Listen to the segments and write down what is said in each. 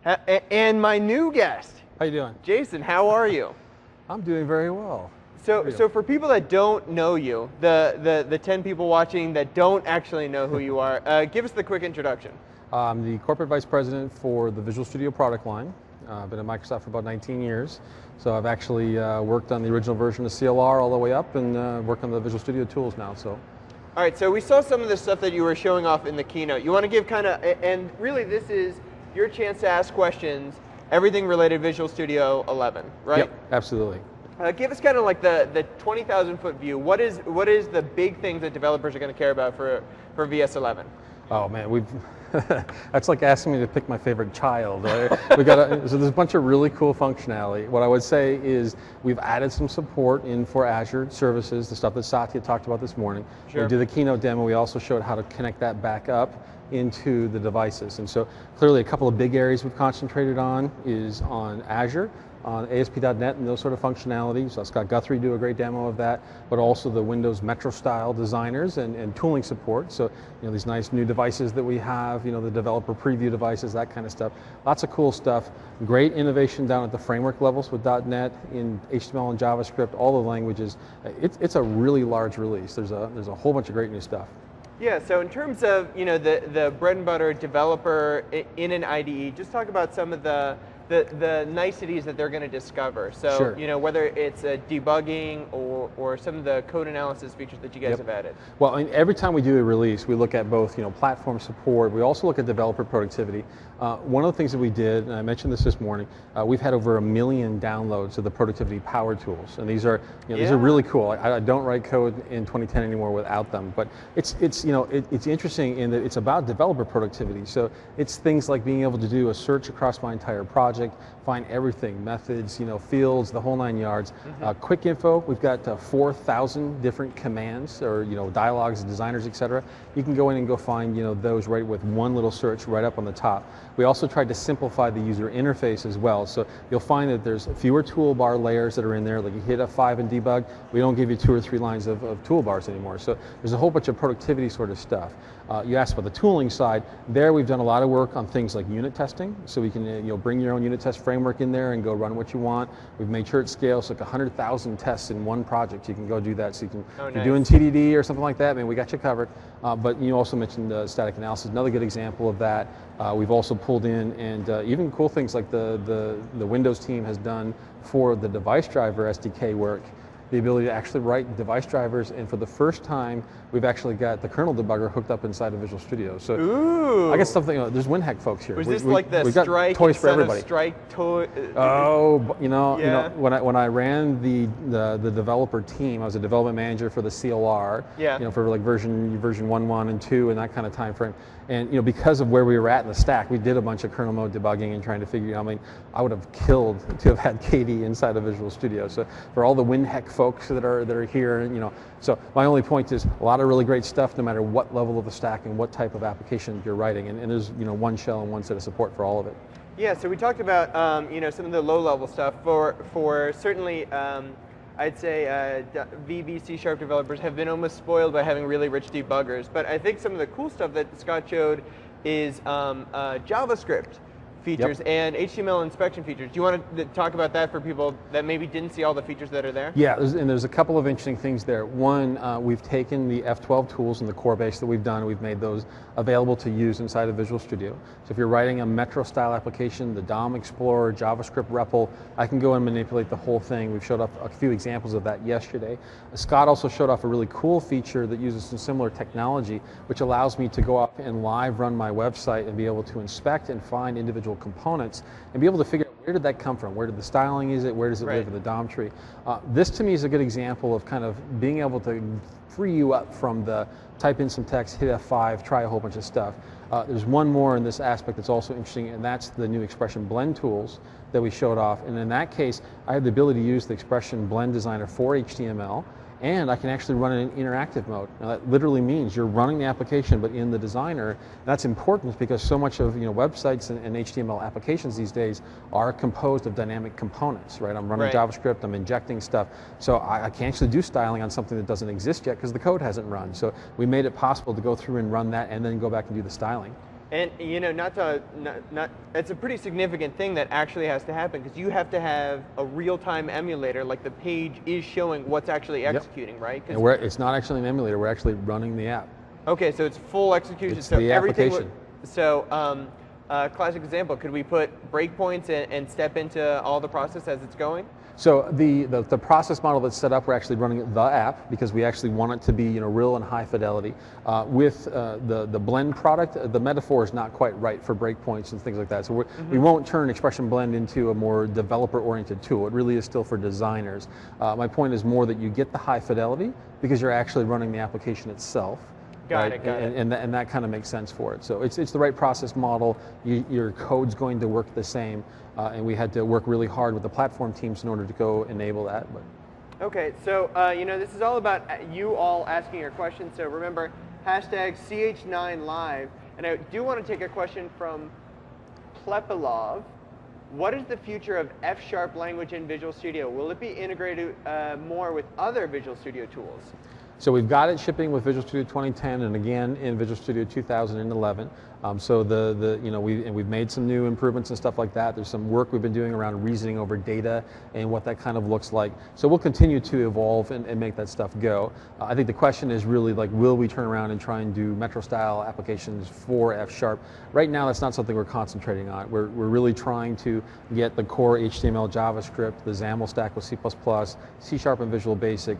And my new guest. How you doing? Jason, how are you? I'm doing very well. So for people that don't know you, the 10 people watching that don't actually know who you are, give us the quick introduction. I'm the corporate vice president for the Visual Studio product line. I've been at Microsoft for about 19 years. So I've actually worked on the original version of CLR all the way up and work on the Visual Studio tools now. So. All right, so we saw some of the stuff that you were showing off in the keynote. You want to give kind of, and really this is your chance to ask questions, everything related to Visual Studio 11, right? Yep, absolutely. Give us kind of like the 20,000 foot view. What is the big things that developers are going to care about for VS11? Oh man, that's like asking me to pick my favorite child. Right? So there's a bunch of really cool functionality. What I would say is we've added some support in for Azure services, the stuff that Satya talked about this morning. Sure. When we did the keynote demo, we also showed how to connect that back up into the devices. And so clearly a couple of big areas we've concentrated on is on Azure, on ASP.NET and those sort of functionalities. So Scott Guthrie do a great demo of that, but also the Windows Metro style designers and tooling support. So these nice new devices that we have, the developer preview devices, that kind of stuff. Lots of cool stuff. Great innovation down at the framework levels with .NET, in HTML and JavaScript, all the languages. It's a really large release. There's a whole bunch of great new stuff. Yeah, so in terms of the bread and butter developer in an IDE, just talk about some of the niceties that they're going to discover. So sure. Whether it's debugging or some of the code analysis features that you guys have added. Well, every time we do a release, we look at both platform support. We also look at developer productivity. One of the things that we did, and I mentioned this morning, we've had over 1 million downloads of the productivity power tools, and these are these are really cool. I don't write code in 2010 anymore without them, but it's interesting in that it's about developer productivity. So it's things like being able to do a search across my entire project, find everything, methods, fields, the whole 9 yards. Quick info, we've got 4,000 different commands or dialogues, designers, etc. You can go in and go find those right with one little search right up on the top. We also tried to simplify the user interface as well. So you'll find that there's fewer toolbar layers that are in there. Like you hit F5 and debug, we don't give you 2 or 3 lines of toolbars anymore. So there's a whole bunch of productivity sort of stuff. You asked about the tooling side. There we've done a lot of work on things like unit testing. So we can bring your own unit test framework in there and go run what you want. We've made sure it scales like 100,000 tests in one project. You can go do that. So you can, if you're doing TDD or something like that, man, we got you covered. But you also mentioned static analysis, another good example of that. We've also pulled in and even cool things like the Windows team has done for the device driver SDK work, the ability to actually write device drivers, and for the first time, we've actually got the kernel debugger hooked up inside of Visual Studio. So ooh. I guess something, there's WinHack folks here. Was this like the we've got Strike toys for everybody. Strike toy? Oh, when I ran the developer team, I was a development manager for the CLR. Yeah. For like version 1.1 and 2 and that kind of time frame. And because of where we were at in the stack, we did a bunch of kernel mode debugging and trying to figure out. I would have killed to have had KD inside of Visual Studio. So for all the WinHack folks that are here, so my only point is a lot of really great stuff, no matter what level of the stack and what type of application you're writing. And there's one shell and one set of support for all of it. Yeah. So we talked about some of the low level stuff for certainly. I'd say VB C# developers have been almost spoiled by having really rich debuggers. But I think some of the cool stuff that Scott showed is JavaScript features and HTML inspection features. Do you want to talk about that for people that maybe didn't see all the features that are there? Yeah, there's a couple of interesting things there. One, we've taken the F12 tools and the core base that we've done, we've made those available to use inside of Visual Studio. So if you're writing a Metro style application, the DOM Explorer, JavaScript REPL, I can go and manipulate the whole thing. We've showed off a few examples of that yesterday. Scott also showed off a really cool feature that uses some similar technology, which allows me to go up and live run my website and be able to inspect and find individual components and be able to figure out where did that come from, where did the styling is it, where does it live in the DOM tree. This to me is a good example of kind of being able to free you up from the type in some text, hit F5, try a whole bunch of stuff. There's one more in this aspect that's also interesting, and that's the new expression blend tools that we showed off. And in that case, I have the ability to use the expression blend designer for HTML, and I can actually run it in interactive mode. Now that literally means you're running the application but in the designer. That's important because so much of websites and HTML applications these days are composed of dynamic components, right? I'm running JavaScript, I'm injecting stuff. So I can actually do styling on something that doesn't exist yet because the code hasn't run. So we made it possible to go through and run that and then go back and do the styling. And you know, it's a pretty significant thing that actually has to happen because you have to have a real-time emulator, like the page is showing what's actually executing, right? And it's not actually an emulator, we're actually running the app. Okay, so it's full execution. It's so the application. Classic example, could we put breakpoints and step into all the process as it's going? So the process model that's set up, we're actually running the app because we actually want it to be real and high fidelity. With the blend product, the metaphor is not quite right for breakpoints and things like that. So we won't turn Expression Blend into a more developer-oriented tool. It really is still for designers. My point is more that you get the high fidelity because you're actually running the application itself. Got it. And that kind of makes sense for it. So it's the right process model. Your code's going to work the same, and we had to work really hard with the platform teams in order to go enable that. But. Okay, so this is all about you all asking your questions. So remember, hashtag #CH9Live, and I do want to take a question from Plepilov. What is the future of F# language in Visual Studio? Will it be integrated more with other Visual Studio tools? So we've got it shipping with Visual Studio 2010 and again in Visual Studio 2011. We've made some new improvements and stuff like that. There's some work we've been doing around reasoning over data and what that kind of looks like. So we'll continue to evolve and make that stuff go. I think the question is really like, will we turn around and try and do Metro style applications for F#? Right now, that's not something we're concentrating on. We're really trying to get the core HTML, JavaScript, the XAML stack with C++, C# and Visual Basic.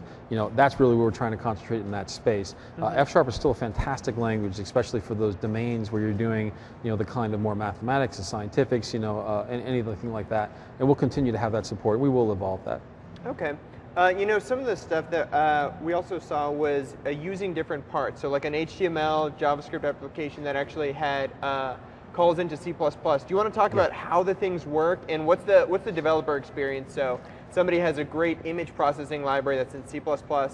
That's really where we're trying to concentrate in that space. F# is still a fantastic language, especially for those domains where you're doing, the kind of more mathematics and scientifics, and anything like that. And we'll continue to have that support. We will evolve that. Okay. Some of the stuff that we also saw was using different parts. So like an HTML, JavaScript application that actually had calls into C++. Do you want to talk about how the things work and what's the developer experience? So somebody has a great image processing library that's in C++.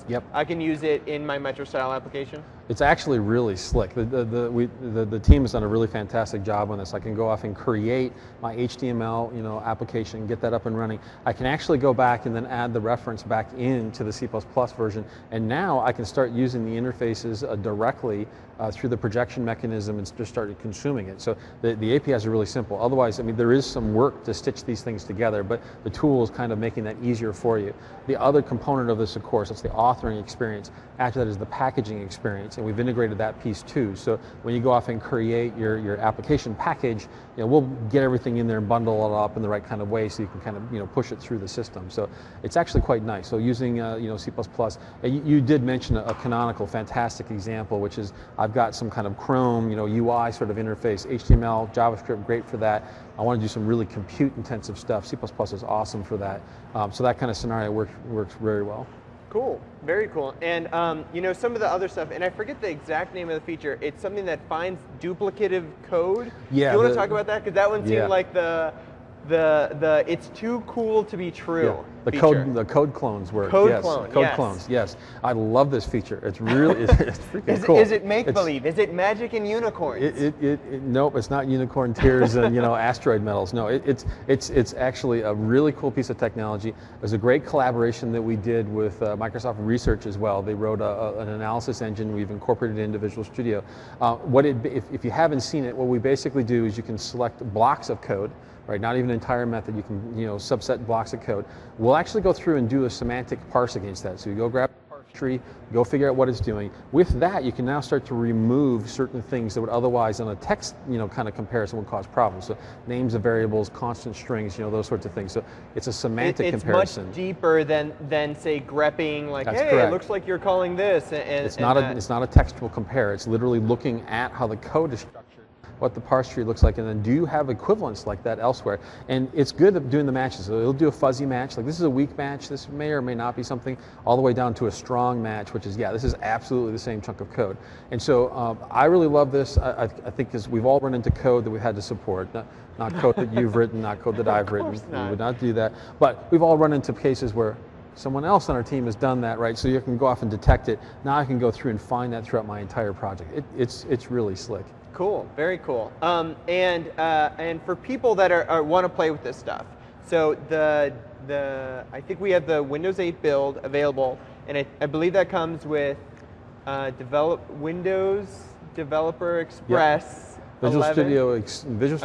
Yep. I can use it in my Metro style application. It's actually really slick. The team has done a really fantastic job on this. I can go off and create my HTML application, get that up and running. I can actually go back and then add the reference back into the C++ version, and now I can start using the interfaces directly through the projection mechanism and just started consuming it. So the APIs are really simple. Otherwise, there is some work to stitch these things together, but the tool is kind of making that easier for you. The other component of this, of course, that's the authoring experience. After that is the packaging experience, and we've integrated that piece too. So when you go off and create your application package, we'll get everything in there and bundle it up in the right kind of way so you can kind of push it through the system. So it's actually quite nice. So using C++, you did mention a canonical, fantastic example, which is I've got some kind of Chrome UI sort of interface, HTML, JavaScript, great for that. I want to do some really compute-intensive stuff. C++ is awesome for that. So that kind of scenario works very well. Cool, very cool. And some of the other stuff, and I forget the exact name of the feature. It's something that finds duplicative code. Yeah. Do you want to talk about that? Because that one seemed like the it's too cool to be true. Yeah. The code clones work. Code clones. Yes. I love this feature. It's really it's freaking cool. Is it make believe? Is it magic and unicorns? Nope. It's not unicorn tears and asteroid medals. No. It's actually a really cool piece of technology. It was a great collaboration that we did with Microsoft Research as well. They wrote an analysis engine. We've incorporated it into Visual Studio. If you haven't seen it, what we basically do is you can select blocks of code. Right, not even an entire method, you can subset blocks of code. We'll actually go through and do a semantic parse against that. So you go grab the parse tree, go figure out what it's doing. With that, you can now start to remove certain things that would otherwise on a text kind of comparison would cause problems. So names of variables, constant strings, those sorts of things. So it's a semantic comparison. It's much deeper than say grepping, like, That's hey, correct. It looks like you're calling this. It's not a textual compare. It's literally looking at how the code is structured, what the parse tree looks like, and then do you have equivalents like that elsewhere? And it's good at doing the matches. So it'll do a fuzzy match, like this is a weak match, this may or may not be something, all the way down to a strong match, which is, this is absolutely the same chunk of code. And so I really love this. I think because we've all run into code that we've had to support, not code that you've written, not code that I've written. We would not do that. But we've all run into cases where someone else on our team has done that, right? So you can go off and detect it. Now I can go through and find that throughout my entire project. It's really slick. Cool, very cool. And for people that want to play with this stuff, so I think we have the Windows 8 build available, and I believe that comes with Windows Developer Express. Visual 11? Studio,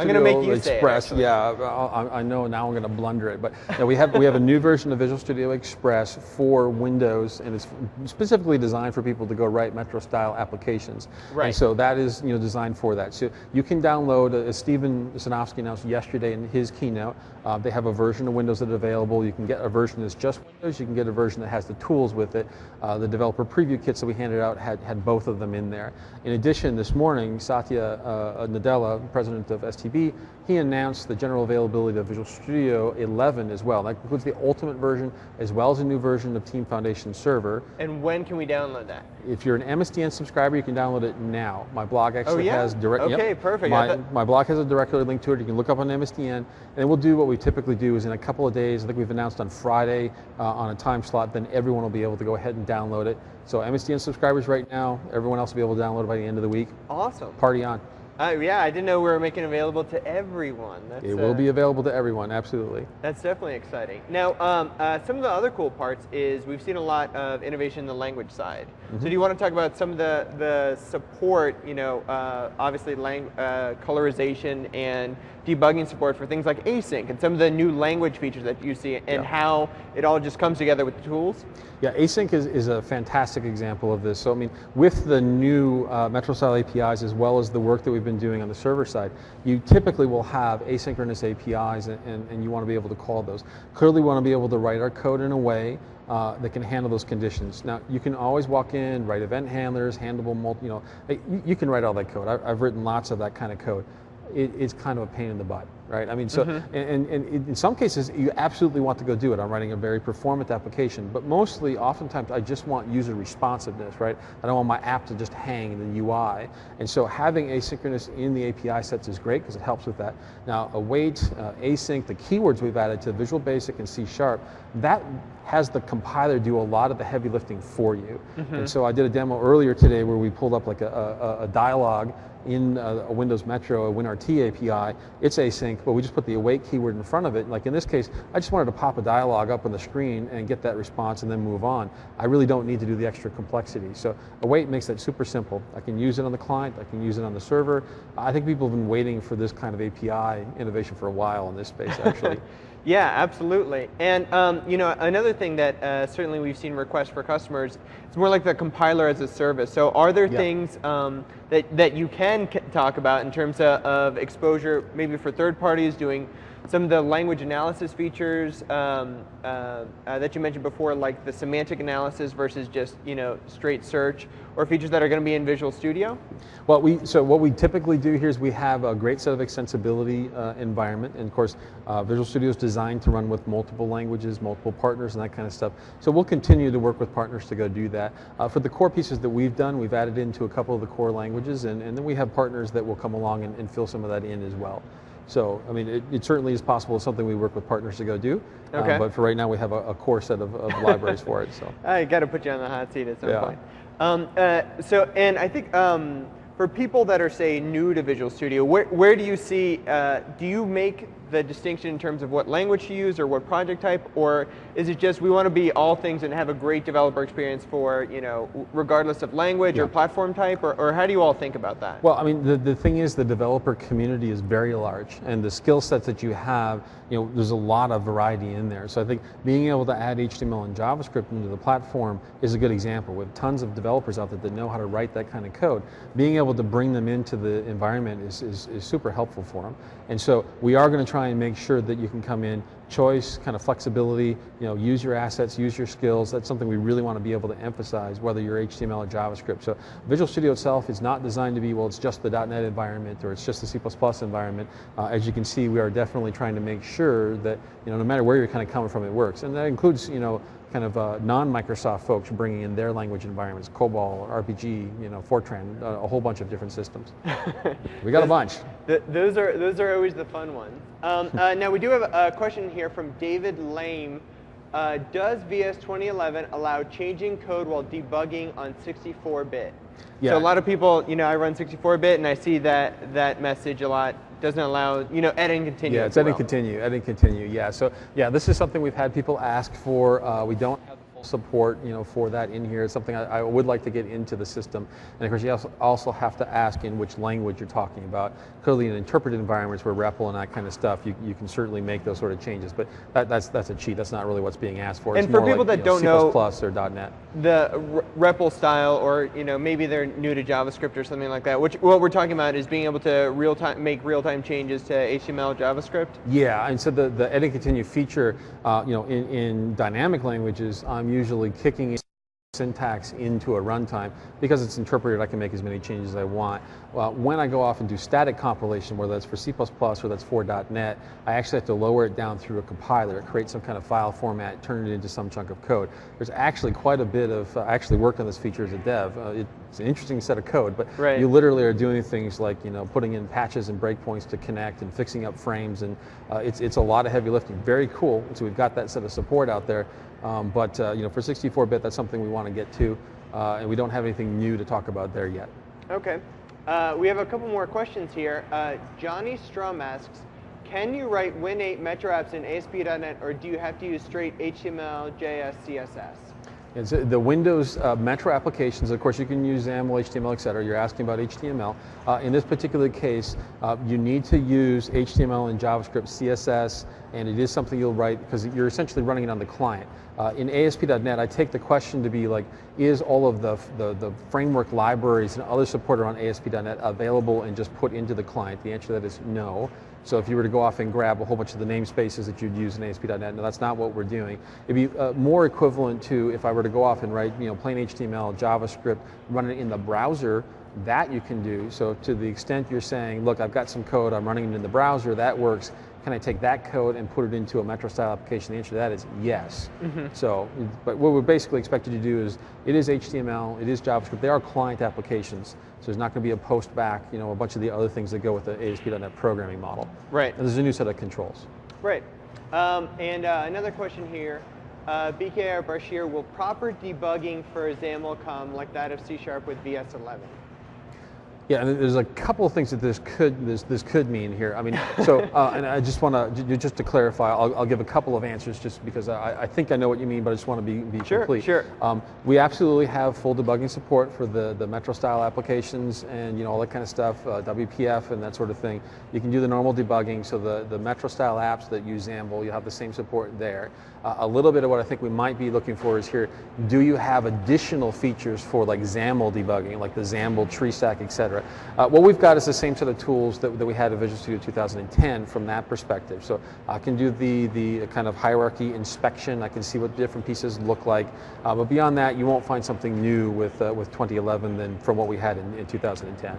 I'm gonna make you say it, Express. actually. Yeah, I know now I'm going to blunder it, but yeah, we have a new version of Visual Studio Express for Windows, and it's specifically designed for people to go write Metro style applications. Right. And so that is designed for that. So you can download, as Steven Sinofsky announced yesterday in his keynote, they have a version of Windows that is available. You can get a version that's just Windows. You can get a version that has the tools with it. The developer preview kits that we handed out had both of them in there. In addition, this morning, Satya Nadella, president of STB, he announced the general availability of Visual Studio 11 as well. That includes the ultimate version as well as a new version of Team Foundation Server. And when can we download that? If you're an MSDN subscriber, you can download it now. My blog actually has direct. Okay, perfect. My blog has a directly link to it. You can look up on MSDN, and we'll do what we typically do is in a couple of days. I think we've announced on Friday on a time slot. Then everyone will be able to go ahead and download it. So MSDN subscribers right now, everyone else will be able to download it by the end of the week. Awesome. Party on. Yeah, I didn't know we were making it available to everyone. It will be available to everyone, absolutely. That's definitely exciting. Now, some of the other cool parts is we've seen a lot of innovation in the language side. So do you want to talk about some of the support, obviously colorization and debugging support for things like async and some of the new language features that you see and how it all just comes together with the tools? Yeah, async is a fantastic example of this. So I mean, with the new Metro style APIs as well as the work that we've been doing on the server side, you typically will have asynchronous APIs and you want to be able to call those. Clearly we want to be able to write our code in a way that can handle those conditions. Now, you can always walk in, write event handlers, handleable, you can write all that code. I've written lots of that kind of code. It's kind of a pain in the butt, right? I mean, so, and in some cases, you absolutely want to go do it. I'm writing a very performant application, but mostly, oftentimes, I just want user responsiveness, right? I don't want my app to just hang in the UI. And so having asynchronous in the API sets is great because it helps with that. Now, await, async, the keywords we've added to Visual Basic and C#, that has the compiler do a lot of the heavy lifting for you. And so I did a demo earlier today where we pulled up like a dialogue in a Windows Metro, a WinRT API. It's async, but we just put the await keyword in front of it. Like in this case, I just wanted to pop a dialogue up on the screen and get that response and then move on. I really don't need to do the extra complexity. So await makes that super simple. I can use it on the client, I can use it on the server. I think people have been waiting for this kind of API innovation for a while in this space, actually. Yeah, absolutely. And another thing that certainly we've seen requests for customers, it's more like the compiler as a service. So are there things that you can talk about in terms of exposure, maybe for third parties doing some of the language analysis features that you mentioned before, like the semantic analysis versus just straight search, or features that are going to be in Visual Studio? Well, so what we typically do here is we have a great set of extensibility environment, and of course, Visual Studio is designed to run with multiple languages, multiple partners, and that kind of stuff. So we'll continue to work with partners to go do that. For the core pieces that we've done, we've added into a couple of the core languages, and then we have partners that will come along and fill some of that in as well. So, I mean, it certainly is possible. It's something we work with partners to go do. Okay. But for right now, we have a core set of libraries for it. So I got to put you on the hot seat at some point. And I think for people that are, say, new to Visual Studio, where do you see, do you make the distinction in terms of what language to use or what project type, or is it just we want to be all things and have a great developer experience for, regardless of language or platform type, or how do you all think about that? Well, I mean, the thing is the developer community is very large, and the skill sets that you have, there's a lot of variety in there. So I think being able to add HTML and JavaScript into the platform is a good example. With tons of developers out there that know how to write that kind of code, being able to bring them into the environment is super helpful for them. And so we are going to try and make sure that you can come in, choice, kind of flexibility, use your assets, use your skills. That's something we really want to be able to emphasize, whether you're HTML or JavaScript. So Visual Studio itself is not designed to be, well, it's just the .NET environment or it's just the C++ environment. As you can see, we are definitely trying to make sure that, no matter where you're kind of coming from, it works. And that includes, kind of non-Microsoft folks bringing in their language environments, COBOL, RPG, Fortran, a whole bunch of different systems. We got a bunch. Those are always the fun ones. Now we do have a question here from David Lame. Does VS 2011 allow changing code while debugging on 64-bit? Yeah. So a lot of people, I run 64-bit and I see that message a lot. Doesn't allow, edit and continue. Yeah, it's edit and continue, edit and continue. Yeah, so yeah, this is something we've had people ask for. We don't have the support, for that in here. It's something I would like to get into the system. And of course, you also have to ask in which language you're talking about. Clearly, in interpreted environments where REPL and that kind of stuff, you can certainly make those sort of changes. But that's a cheat. That's not really what's being asked for. And for people that don't know C++ or .NET, the REPL style, or maybe they're new to JavaScript or something like that. What we're talking about is being able to make real-time changes to HTML, JavaScript. Yeah, and so the edit continue feature, in dynamic languages, I'm usually kicking syntax into a runtime. Because it's interpreted, I can make as many changes as I want. When I go off and do static compilation, whether that's for C++ or that's for .NET, I actually have to lower it down through a compiler, create some kind of file format, turn it into some chunk of code. There's actually quite a bit of, I actually worked on this feature as a dev. It's an interesting set of code, but you literally are doing things like putting in patches and breakpoints to connect and fixing up frames, and it's a lot of heavy lifting. Very cool. So we've got that set of support out there. But for 64-bit, that's something we want to get to, and we don't have anything new to talk about there yet. Okay. We have a couple more questions here. Johnny Strum asks, can you write Win8 Metro apps in ASP.NET, or do you have to use straight HTML, JS, CSS? It's the Windows Metro applications, of course, you can use XAML, HTML, etc. You're asking about HTML. In this particular case, you need to use HTML and JavaScript, CSS, and it is something you'll write because you're essentially running it on the client. In ASP.NET, I take the question to be like, is all of the framework libraries and other support on ASP.NET available and just put into the client? The answer to that is no. So if you were to go off and grab a whole bunch of the namespaces that you'd use in ASP.NET, no, that's not what we're doing. It'd be more equivalent to if I were to go off and write, plain HTML, JavaScript, run it in the browser. That you can do. So to the extent you're saying, look, I've got some code, I'm running it in the browser, that works. Can I take that code and put it into a Metro style application? The answer to that is yes. So, but what we're basically expected to do is, it is HTML, it is JavaScript, they are client applications. So there's not going to be a post back, a bunch of the other things that go with the ASP.NET programming model. Right. And there's a new set of controls. Right. Another question here. BKR Bashir, will proper debugging for XAML come like that of C# with VS11? Yeah, and there's a couple of things that this could mean here. I mean, so and I just want to just to clarify, I'll give a couple of answers just because I think I know what you mean, but I just want to be complete. Sure. We absolutely have full debugging support for the Metro style applications and all that kind of stuff, WPF and that sort of thing. You can do the normal debugging. So the Metro style apps that use XAML, you have the same support there. A little bit of what I think we might be looking for is here, do you have additional features for like XAML debugging, like the XAML tree stack, etc. What we've got is the same set of tools that we had at Visual Studio 2010 from that perspective. So I can do the kind of hierarchy inspection. I can see what different pieces look like. But beyond that, you won't find something new with 2011 than from what we had in 2010.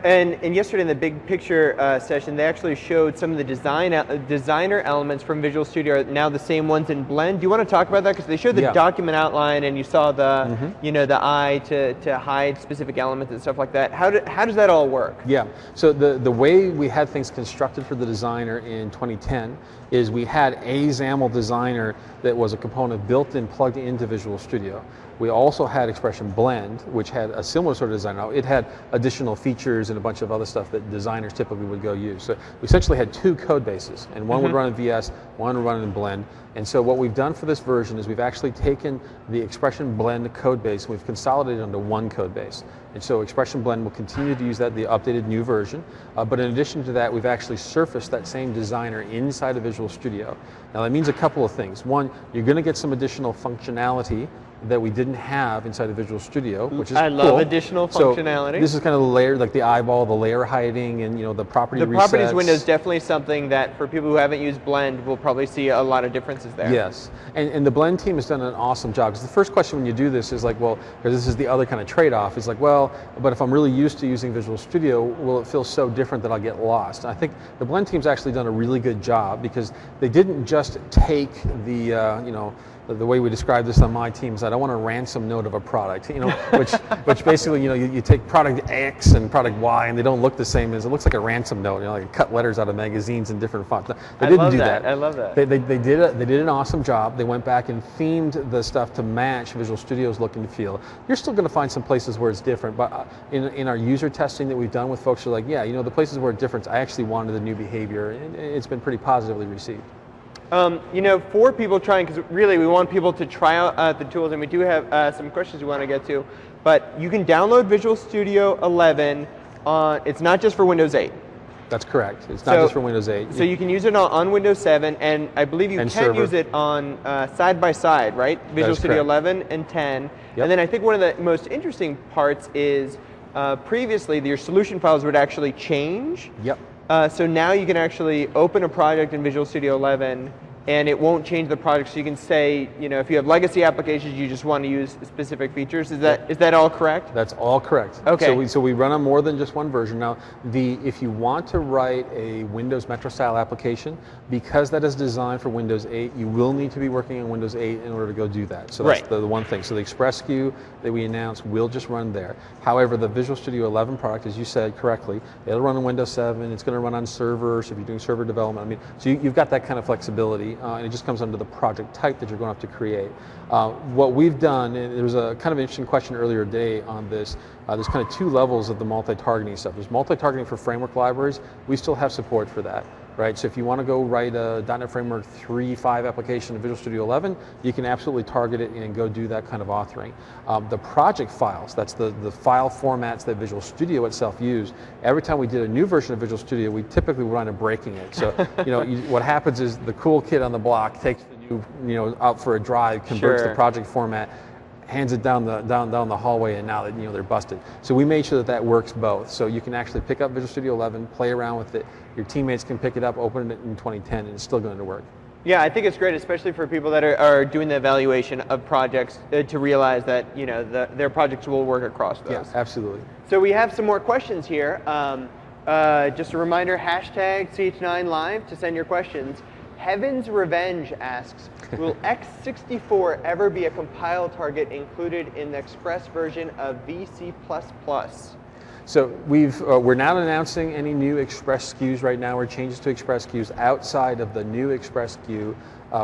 And yesterday in the big picture session, they actually showed some of the designer elements from Visual Studio are now the same ones in Blend. Do you want to talk about that? Because they showed the document outline, and you saw the the eye to hide specific elements and stuff like that. How does that all work? Yeah. So the way we had things constructed for the designer in 2010 is we had a XAML designer that was a component built in, plugged into Visual Studio. We also had Expression Blend, which had a similar sort of design. Now, it had additional features and a bunch of other stuff that designers typically would go use. So we essentially had two code bases, and one would run in VS, one would run in Blend. And so what we've done for this version is we've actually taken the Expression Blend code base and we've consolidated onto one code base. And so Expression Blend will continue to use that, the updated new version. But in addition to that, we've actually surfaced that same designer inside of Visual Studio. Now that means a couple of things. One, you're going to get some additional functionality that we didn't have inside of Visual Studio, which is cool. I love additional functionality. So this is kind of the layer, like the eyeball, the layer hiding, and the property resets. The properties window is definitely something that for people who haven't used Blend, we'll probably see a lot of differences there. Yes, and the Blend team has done an awesome job. Because the first question when you do this is like, well, because this is the other kind of trade-off, is like, well, but if I'm really used to using Visual Studio, will it feel so different that I'll get lost? I think the Blend team's actually done a really good job because they didn't just take the way we describe this on my team is I don't want a ransom note of a product, which basically, you take product X and product Y and they don't look the same as, it looks like a ransom note, like cut letters out of magazines in different fonts. They didn't do that. I love that. They did an awesome job. They went back and themed the stuff to match Visual Studio's look and feel. You're still going to find some places where it's different, but in our user testing that we've done with folks who are like, yeah, the places where it's different, I actually wanted the new behavior, and it's been pretty positively received. You know, for people trying, because really we want people to try out the tools, and we do have some questions we want to get to, but you can download Visual Studio 11 on, it's not just for Windows 8. That's correct. It's not just for Windows 8. So you can use it on Windows 7, and I believe you can server. use it on side by side, right? Visual Studio 11 and 10. Yep. And then I think one of the most interesting parts is previously your solution files would actually change. Yep. So now you can actually open a project in Visual Studio 11 and it won't change the project. So you can say, you know, if you have legacy applications, you just want to use specific features. Is that all correct? That's all correct. Okay. So we run on more than just one version. Now, if you want to write a Windows Metro style application, because that is designed for Windows 8, you will need to be working on Windows 8 in order to go do that. So that's the one thing. So the Express SKU that we announced will just run there. However, the Visual Studio 11 product, as you said correctly, it'll run on Windows 7. It's going to run on servers if you're doing server development. I mean, so you've got that kind of flexibility. And it just comes under the project type that you're going to have to create. What we've done, and there was a kind of interesting question earlier today on this, there's kind of two levels of the multi-targeting stuff. There's multi-targeting for framework libraries. We still have support for that, right? So if you want to go write a .NET Framework 3.5 application in Visual Studio 11, you can absolutely target it and go do that kind of authoring. The project files, that's the file formats that Visual Studio itself used. Every time we did a new version of Visual Studio, we typically would wind up breaking it. So you know, what happens is the cool kid on the block takes the new, out for a drive, converts the project format, hands it down the hallway, and now they're busted. So we made sure that works both. So you can actually pick up Visual Studio 11, play around with it. Your teammates can pick it up, open it in 2010, and it's still going to work. Yeah, I think it's great, especially for people that are doing the evaluation of projects, to realize that their projects will work across those. Yeah, absolutely. So we have some more questions here. Just a reminder, hashtag CH9Live to send your questions. Heaven's Revenge asks, will x64 ever be a compile target included in the Express version of VC++? So we're not announcing any new Express SKUs right now, or changes to Express SKUs outside of the new Express SKU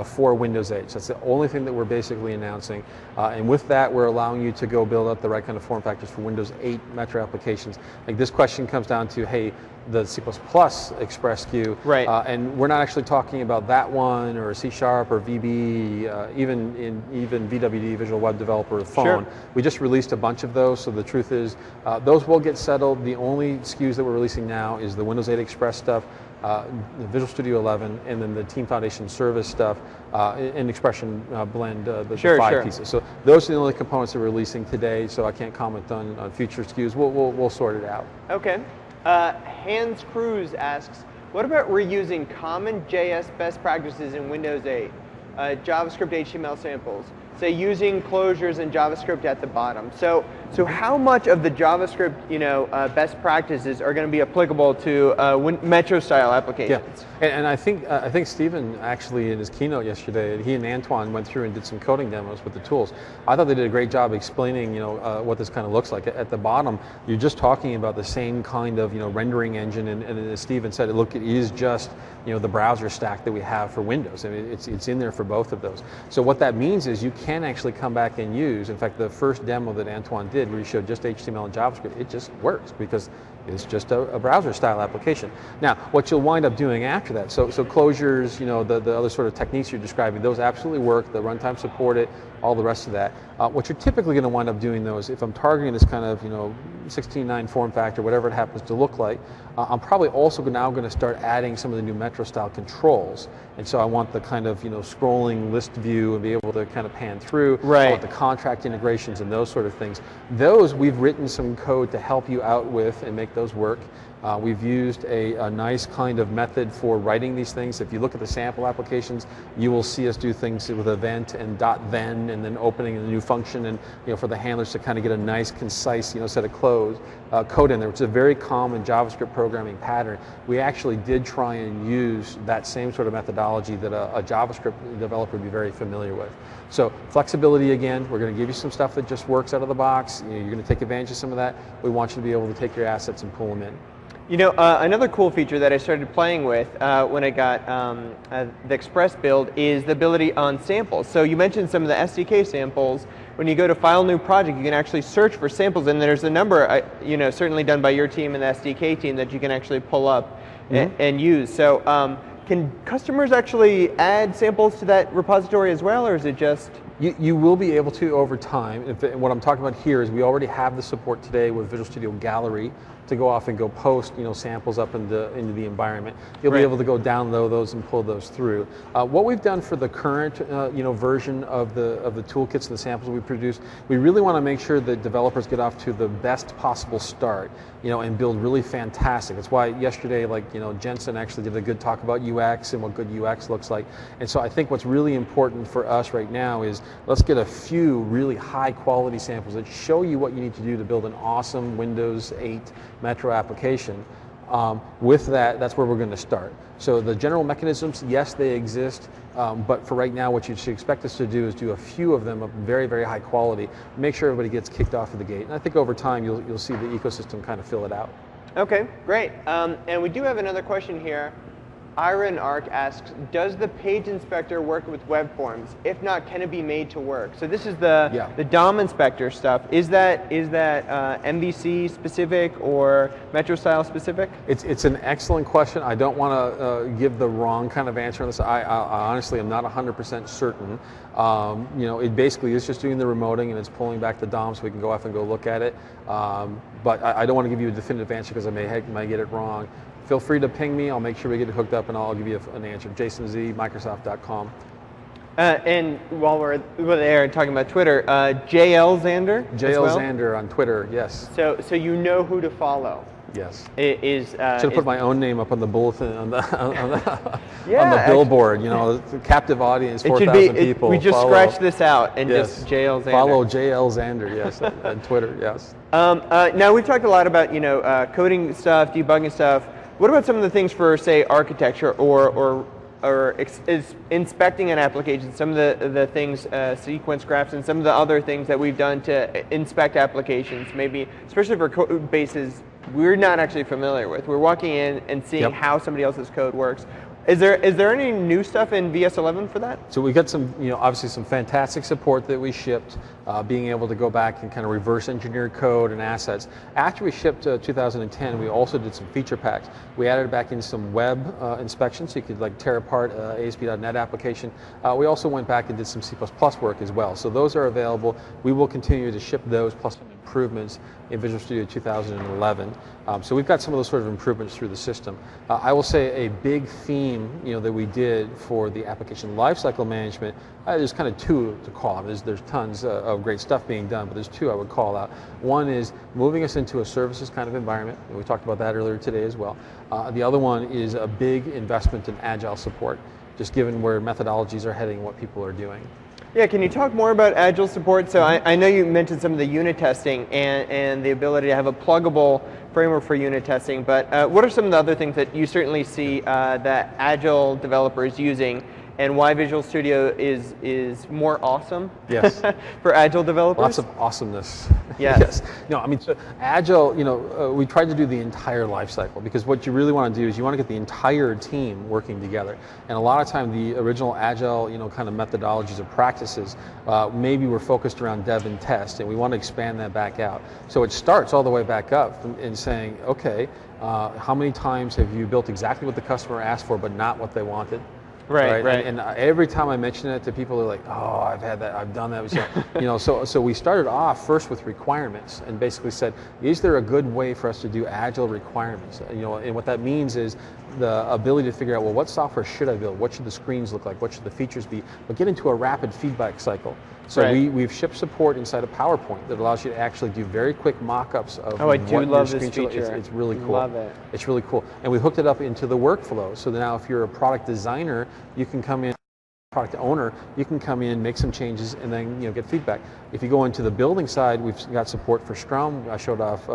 for Windows 8. So that's the only thing that we're basically announcing. And with that, we're allowing you to go build up the right kind of form factors for Windows 8 Metro applications. Like, this question comes down to, hey, the C++ Express SKU, right? And we're not actually talking about that one, or C# or VB, even VWD, Visual Web Developer phone. Sure. We just released a bunch of those, so the truth is those will get settled. The only SKUs that we're releasing now is the Windows 8 Express stuff, the Visual Studio 11, and then the Team Foundation Service stuff, and Expression Blend, the 5 pieces. So those are the only components that we're releasing today, so I can't comment on future SKUs. We'll sort it out. Okay. Hans Cruz asks, what about reusing common JS best practices in Windows 8? JavaScript HTML samples, say using closures and JavaScript at the bottom. So how much of the JavaScript best practices are going to be applicable to Metro style applications? Yeah. And I think Stephen actually in his keynote yesterday, he and Antoine went through and did some coding demos with the tools. I thought they did a great job explaining what this kind of looks like. At the bottom, you're just talking about the same kind of rendering engine, and as Stephen said, it is just the browser stack that we have for Windows. I mean, it's in there for both of those. So what that means is you can actually come back and use. In fact, the first demo that Antoine did, where he showed just HTML and JavaScript, it just works because it's just a browser style application. Now, what you'll wind up doing after that, so closures, the other sort of techniques you're describing, those absolutely work. The runtime support it, all the rest of that. What you're typically going to wind up doing, though, is if I'm targeting this kind of 16.9 form factor, whatever it happens to look like, I'm probably also now going to start adding some of the new Metro style controls. And so I want the kind of scrolling list view and be able to kind of pan through. Right. I want the contract integrations and those sort of things. Those we've written some code to help you out with and make those work. We've used a nice kind of method for writing these things. If you look at the sample applications, you will see us do things with event and .then, and then opening a new function, and for the handlers to kind of get a nice, concise set of code in there, which is a very common JavaScript programming pattern. We actually did try and use that same sort of methodology that a JavaScript developer would be very familiar with. So flexibility again, we're going to give you some stuff that just works out of the box. You're going to take advantage of some of that. We want you to be able to take your assets and pull them in. Another cool feature that I started playing with when I got the Express build is the ability on samples. So you mentioned some of the SDK samples. When you go to File, New Project, you can actually search for samples, and there's a number, certainly done by your team and the SDK team, that you can actually pull up and use. So can customers actually add samples to that repository as well, or is it just? You will be able to over time. What I'm talking about here is we already have the support today with Visual Studio Gallery to go off and go post samples up into the environment. You'll be able to go download those and pull those through. What we've done for the current version of the toolkits and the samples we produce, we really want to make sure that developers get off to the best possible start, and build really fantastic. That's why yesterday, Jensen actually did a good talk about UX and what good UX looks like. And so I think what's really important for us right now is let's get a few really high quality samples that show you what you need to do to build an awesome Windows 8 Metro application. With that, that's where we're going to start. So the general mechanisms, yes, they exist, but for right now, what you should expect us to do is do a few of them of very, very high quality, make sure everybody gets kicked off of the gate. And I think over time, you'll see the ecosystem kind of fill it out. Okay, great. And we do have another question here. Iron Arc asks, does the page inspector work with web forms? If not, can it be made to work? So this is the DOM inspector stuff. Is that MVC specific or Metro style specific? It's an excellent question. I don't want to give the wrong kind of answer on this. I honestly am not 100% certain. It basically is just doing the remoting and it's pulling back the DOM so we can go off and go look at it. But I don't want to give you a definitive answer because I may get it wrong. Feel free to ping me. I'll make sure we get it hooked up and I'll give you an answer. JasonZ, Microsoft.com. And while we're there and talking about Twitter, JL Zander? JL Zander on Twitter, yes. So you know who to follow? Yes. Should have put my own name up on the bulletin, on the billboard, captive audience, 4,000 people. We just scratched this out and just JL Zander. Follow JL Zander, yes, on Twitter, yes. Now we've talked a lot about, coding stuff, debugging stuff. What about some of the things for, say, architecture or inspecting an application? Some of the things, sequence graphs, and some of the other things that we've done to inspect applications, maybe, especially for code bases we're not actually familiar with. We're walking in and seeing how somebody else's code works. Is there any new stuff in VS11 for that? So we got some, obviously some fantastic support that we shipped, being able to go back and kind of reverse engineer code and assets. After we shipped 2010, we also did some feature packs. We added back in some web inspection, so you could tear apart ASP.NET application. We also went back and did some C++ work as well. So those are available. We will continue to ship those plus some improvements in Visual Studio 2011. So we've got some of those sort of improvements through the system. I will say a big theme that we did for the application lifecycle management, there's kind of two to call out. There's tons of great stuff being done, but there's two I would call out. One is moving us into a services kind of environment, and we talked about that earlier today as well. The other one is a big investment in agile support, just given where methodologies are heading and what people are doing. Yeah, can you talk more about Agile support? So I know you mentioned some of the unit testing and the ability to have a pluggable framework for unit testing, but what are some of the other things that you certainly see that Agile developers using, and why Visual Studio is more awesome for Agile developers? Lots of awesomeness. Yes. No, I mean, so Agile, we tried to do the entire life cycle, because what you really want to do is you want to get the entire team working together. And a lot of time the original Agile, kind of methodologies or practices, maybe were focused around dev and test, and we want to expand that back out. So it starts all the way back up in saying, okay, how many times have you built exactly what the customer asked for, but not what they wanted? Right. And every time I mention it to people, they're like, "Oh, I've had that. I've done that." So we started off first with requirements and basically said, "Is there a good way for us to do Agile requirements?" And what that means is the ability to figure out, well, what software should I build? What should the screens look like? What should the features be? But get into a rapid feedback cycle. So we've shipped support inside of PowerPoint that allows you to actually do very quick mock-ups of I do love this feature. It's really cool. Love it. It's really cool. And we hooked it up into the workflow. So that now if you're a product designer, you can come in, product owner, you can come in, make some changes, and then get feedback. If you go into the building side, we've got support for Scrum. I showed off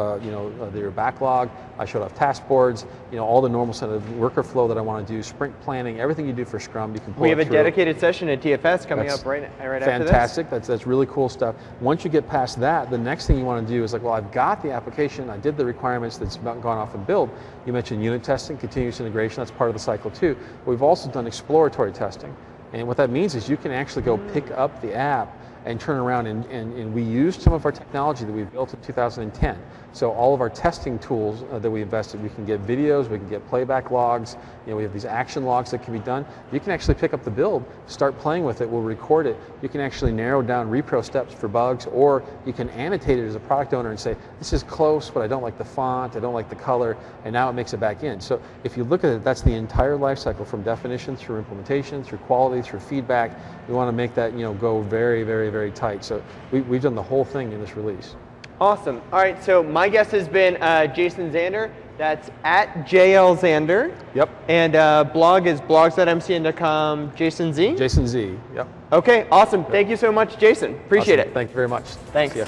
their backlog. I showed off task boards. All the normal set of worker flow that I want to do, sprint planning, everything you do for Scrum, you can pull. We have a dedicated session at TFS coming up right after this. Fantastic. That's really cool stuff. Once you get past that, the next thing you want to do is well, I've got the application, I did the requirements that's gone off and build. You mentioned unit testing, continuous integration. That's part of the cycle too. We've also done exploratory testing. And what that means is you can actually go pick up the app and turn around and we used some of our technology that we built in 2010. So all of our testing tools that we invested, we can get videos, we can get playback logs, we have these action logs that can be done. You can actually pick up the build, start playing with it, we'll record it. You can actually narrow down repro steps for bugs, or you can annotate it as a product owner and say, this is close, but I don't like the font, I don't like the color, and now it makes it back in. So if you look at it, that's the entire life cycle, from definition through implementation, through quality, through feedback. We want to make that go very, very, very tight. So we've done the whole thing in this release. Awesome. All right, so my guest has been Jason Zander. That's at JL Zander. Yep. And blog is blogs.mcn.com. Jason Z? Jason Z, yep. Okay, awesome. Yep. Thank you so much, Jason. Appreciate awesome. it. Thank you very much. Thanks. See ya.